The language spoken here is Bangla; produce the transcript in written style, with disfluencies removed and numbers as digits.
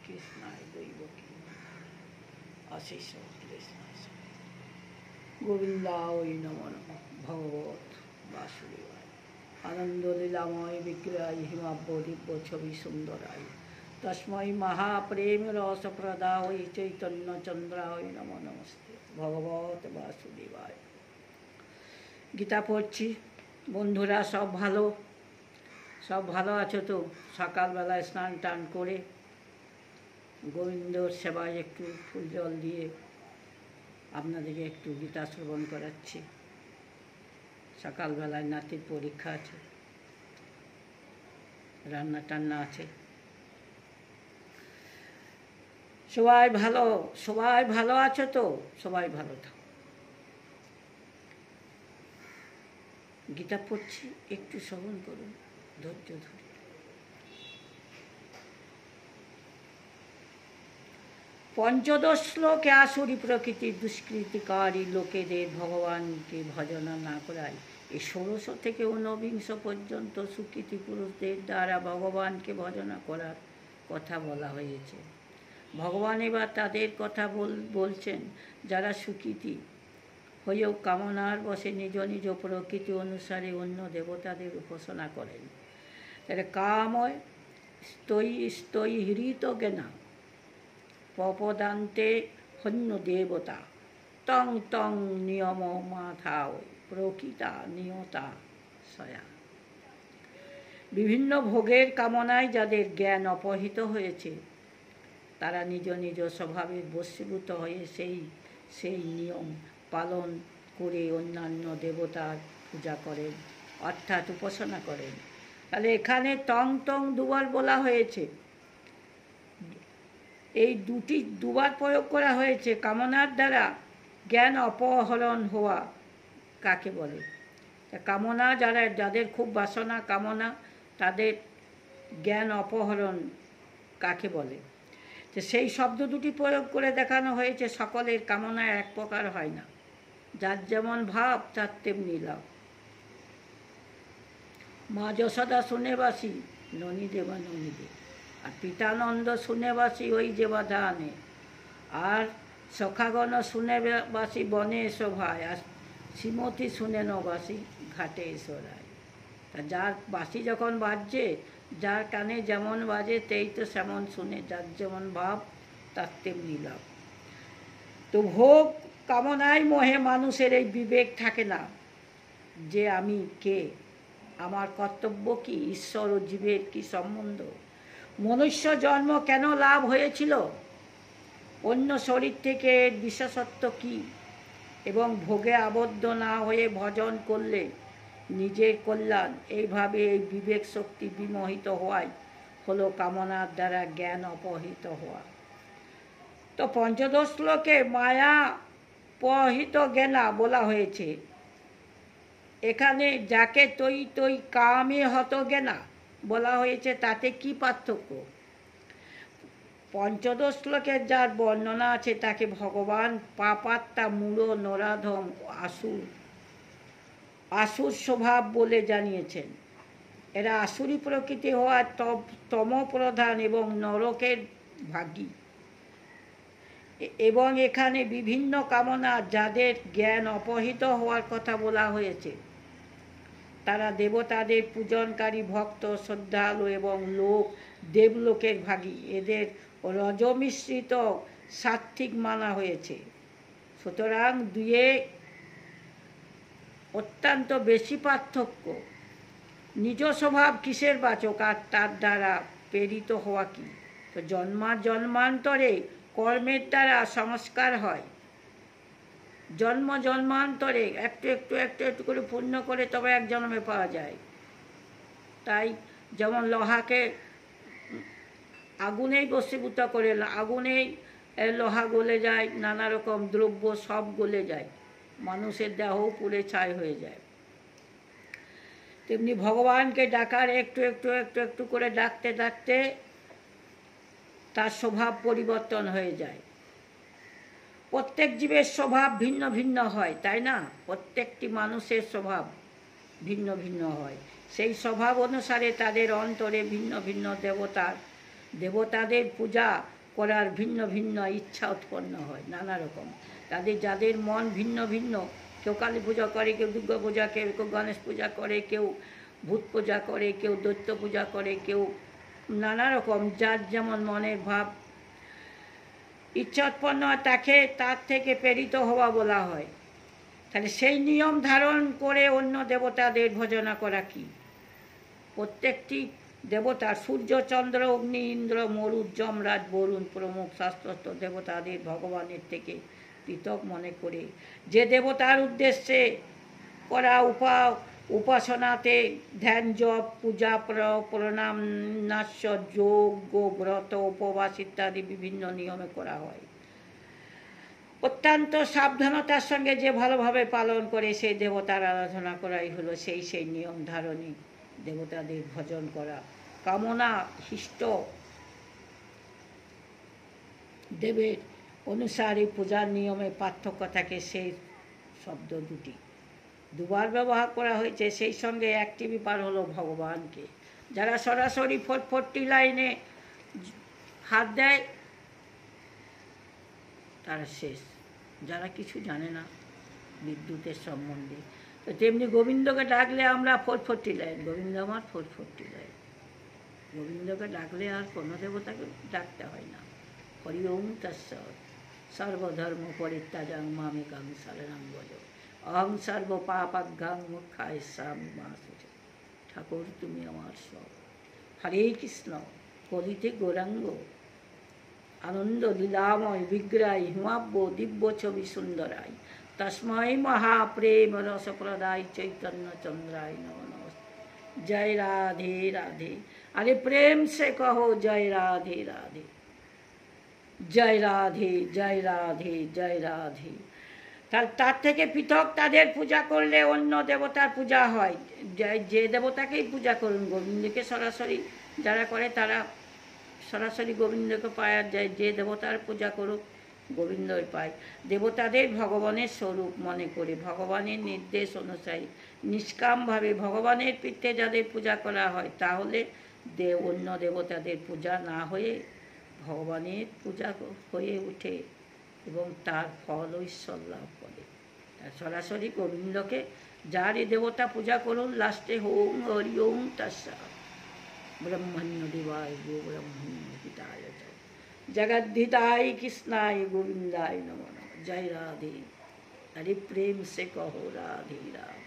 কৃষ্ণায় দৈবকী আশিস কৃষ্ণায় গোবিন্দায় নমো নমঃ ভগবত বাসুদেবায় আনন্দ লীলাময় বিগ্রহায় হিমাব্য দিব্য ছবি সুন্দরায় তস্মৈ মহাপ্রেম রস প্রদায় চৈতন্য চন্দ্রায় নমো নমস্তে ভগবত বাসুদেবায়। গীতা পড়ছি। বন্ধুরা সব ভালো আছো তো? সকালবেলায় স্নান টান করে গোবিন্দর সেবায় একটু ফুল জল দিয়ে আপনাদেরকে একটু গীতা শ্রবণ করাচ্ছি। সকালবেলায় নাতির পরীক্ষা আছে, রান্না টান্না আছে। সবাই ভালো আছো তো? সবাই ভালো থাকো। গীতা পড়ছি, একটু শ্রবণ করুন ধৈর্য ধরে। পঞ্চদশ শ্লোকে আসুরি প্রকৃতির দুষ্কৃতিকারী লোকেদের ভগবানকে ভজনা না করায় এই ১৬০০ থেকে ১৯ পর্যন্ত সুকৃতি পুরুষদের দ্বারা ভগবানকে ভজনা করার কথা বলা হয়েছে। ভগবান এবার তাদের কথা বলছেন যারা সুকৃতি হয়েও কামনার বশে নিজ নিজ প্রকৃতি অনুসারে অন্য দেবতাদের উপাসনা করেন। তাহলে কাময় স্তৈ হৃত জ্ঞানা পপদান্তে হন্য দেবতা তং তং নিয়ম মাথাও প্রকৃতা নিয়তা সয়া। বিভিন্ন ভোগের কামনায় যাদের জ্ঞান অপহৃত হয়েছে তারা নিজ নিজ স্বভাবের বশীভূত হয়ে সেই নিয়ম পালন করে অন্যান্য দেবতার পূজা করেন, অর্থাৎ উপাসনা করেন। তাহলে এখানে তং তং দুবার বলা হয়েছে, এই দুবার প্রয়োগ করা হয়েছে। কামনার দ্বারা জ্ঞান অপহরণ হওয়া কাকে বলে? কামনা যাদের খুব বাসনা কামনা, তাদের জ্ঞান অপহরণ কাকে বলে? তো সেই শব্দ দুটি প্রয়োগ করে দেখানো হয়েছে সকলের কামনা এক প্রকার হয় না, যার যেমন ভাব তার তেমনি লাভ। মা যশোদা শুনেবাসী ননী দেবা ননী দে, আর পিতানন্দ শুনেবাসী ওই যে বাধানে, আর সখাগণ শুনেবাসী বনে শোভায়, আর শ্রীমতী শুনে নবাসী ঘাটে এসরায়। তা যার বাসি যখন বাজছে, যার কানে যেমন বাজে তেই তো সেমন শুনে, যার যেমন ভাব তার তেমনি লাভ। তো ভোগ কামনায় মোহে মানুষের এই বিবেক থাকে না যে আমি কে, আমার কর্তব্য কি, ঈশ্বর ও জীবের কি সম্বন্ধ, মনুষ্য জন্ম কেন লাভ হয়েছিল, অন্য শরীর থেকে বিশেষত্ব কি, এবং ভোগে আবদ্ধ না হয়ে ভজন করলে নিজের কল্যাণ। এইভাবে এই বিবেক শক্তি বিমোহিত হওয়াই হলো কামনার দ্বারা জ্ঞান অপহৃত হওয়া। তো পঞ্চদশ শ্লোকে মায়া পহিত জ্ঞানা বলা হয়েছে। এখানে যাকে তৈ কামে হত জ্ঞানা বলা হয়েছে, তাতে কি পার্থক্য? পঞ্চদশ শ্লোকের যার বর্ণনা আছে তাকে ভগবান পাপাত্মা মূঢ় নরাধম আসুর স্বভাব বলে জানিয়েছেন। এরা আসুরি প্রকৃতি হওয়ার তমপ্রধান এবং নরকের ভাগী। এবং এখানে বিভিন্ন কামনা যাদের জ্ঞান অপহৃত হওয়ার কথা বলা হয়েছে, তারা দেবতাদের পূজনকারী ভক্ত, শ্রদ্ধালু এবং দেবলোকের ভাগী। এদের রজমিশ্রিত সাত্ত্বিক মানা হয়েছে। সুতরাং দুয়ে অত্যন্ত বেশি পার্থক্য। নিজ স্বভাব কিসের বাচক আর তার দ্বারা প্রেরিত হওয়া কি? তো জন্মান্তরে কর্মের দ্বারা সংস্কার হয়। জন্মান্তরে একটু করে পুণ্য করে তবে এক জন্মে পাওয়া যায়। তাই যেমন লোহাকে আগুনেই বশীভূত করে, আগুনেই লোহা গলে যায়, নানা রকম দ্রব্য সব গলে যায়, মানুষের দেহও পুড়ে ছাই হয়ে যায়। তেমনি ভগবানকে ডাকার একটু করে ডাকতে তার স্বভাব পরিবর্তন হয়ে যায়। প্রত্যেক জীবের স্বভাব ভিন্ন ভিন্ন হয়, তাই না? প্রত্যেকটি মানুষের স্বভাব ভিন্ন ভিন্ন হয়। সেই স্বভাব অনুসারে তাদের অন্তরে ভিন্ন ভিন্ন দেবতাদের পূজা করার ভিন্ন ভিন্ন ইচ্ছা উৎপন্ন হয় নানা রকম। যাদের মন ভিন্ন ভিন্ন, কেউ কালী পূজা করে, কেউ দুর্গা পূজা, কেউ গণেশ পূজা করে, কেউ ভূত পূজা করে, কেউ দৈত্য পূজা করে, কেউ নানা রকম, যার যেমন মনের ভাব ইচ্ছা উৎপন্ন হয় তার থেকে প্রেরিত হওয়া বলা হয়। তাহলে সেই নিয়ম ধারণ করে অন্য দেবতাদের ভজনা করা কি? প্রত্যেকটি দেবতা সূর্য, চন্দ্র, অগ্নি, ইন্দ্র, মরুদ, যমরাজ, বরুণ প্রমুখ শাস্ত্রস্থ দেবতাদের ভগবানের থেকে পৃথক মনে করে যে দেবতার উদ্দেশ্যে করা উপাসনাতে ধ্যান, জপ, পূজা, প্রণাম, নাস্য, যজ্ঞ, ব্রত, উপবাস ইত্যাদি বিভিন্ন নিয়মে করা হয়। অত্যন্ত সাবধানতার সঙ্গে যে ভালোভাবে পালন করে সেই দেবতার আরাধনা করাই হলো সেই নিয়ম ধারণী দেবতাদের ভজন করা। কামনা হিষ্ট দেবের অনুসারে পূজার নিয়মে পার্থক্য থাকে। সেই শব্দ দুবার ব্যবহার করা হয়েছে, সেই সঙ্গে একটি ব্যাপার হলো ভগবানকে। যারা সরাসরি 440 লাইনে হাত দেয় তারা শেষ, যারা কিছু জানে না বিদ্যুতের সম্বন্ধে। তো তেমনি গোবিন্দকে ডাকলে আমরা 440 লাইন, গোবিন্দ আমার 440 লাইন। গোবিন্দকে ডাকলে আর কোনো দেবতাকে ডাকতে হয় না। হরি ওম তৎসৎ। সর্বধর্ম পরিত্যাজাং মামেকাং শরণং ব্রজ, অহং সর্ব পাপাজ্ঞাং মোক্ষায়সামি মা শুচি। ঠাকুর তুমি আমার সব। হরে কৃষ্ণ। কলিতে গৌরাঙ্গ আনন্দ লীলাময় বিগ্রহাই হিমাব্য দিব্য ছবি সুন্দরাই তস্মৈ মহাপ্রেম রসপ্রদায় চৈতন্য চন্দ্রায় নমো নমস্তে। जय राधे राधे। अरे प्रेम से कहो जय राधे राधे, जय राधे जय राधे जय राधे। তার থেকে পৃথক তাদের পূজা করলে অন্য দেবতার পূজা হয়। যে দেবতাকেই পূজা করুন, গোবিন্দকে সরাসরি যারা করে তারা সরাসরি গোবিন্দকে পায়, আর যে দেবতার পূজা করুক গোবিন্দই পায়। দেবতাদের ভগবানের স্বরূপ মনে করে ভগবানের নির্দেশ অনুযায়ী নিষ্কামভাবে ভগবানের পিত্তে যাদের পূজা করা হয়, তাহলে অন্য দেবতাদের পূজা না হয়ে ভগবানের পূজা হয়ে ওঠে এবং তার ফল ঈশ্বর লাভ করে। সরাসরি গোবিন্দকে যারই দেবতা পূজা করুন, লাস্টে ওম হরি ওম তৎসৎ। ব্রহ্মণ্য দেবায় গো ব্রহ্মণ্য হিতায় जगद्धिताय कृष्णाय गोविंदाय नमो नमः। जय राधे। अरे प्रेम से कहो राधे राधे।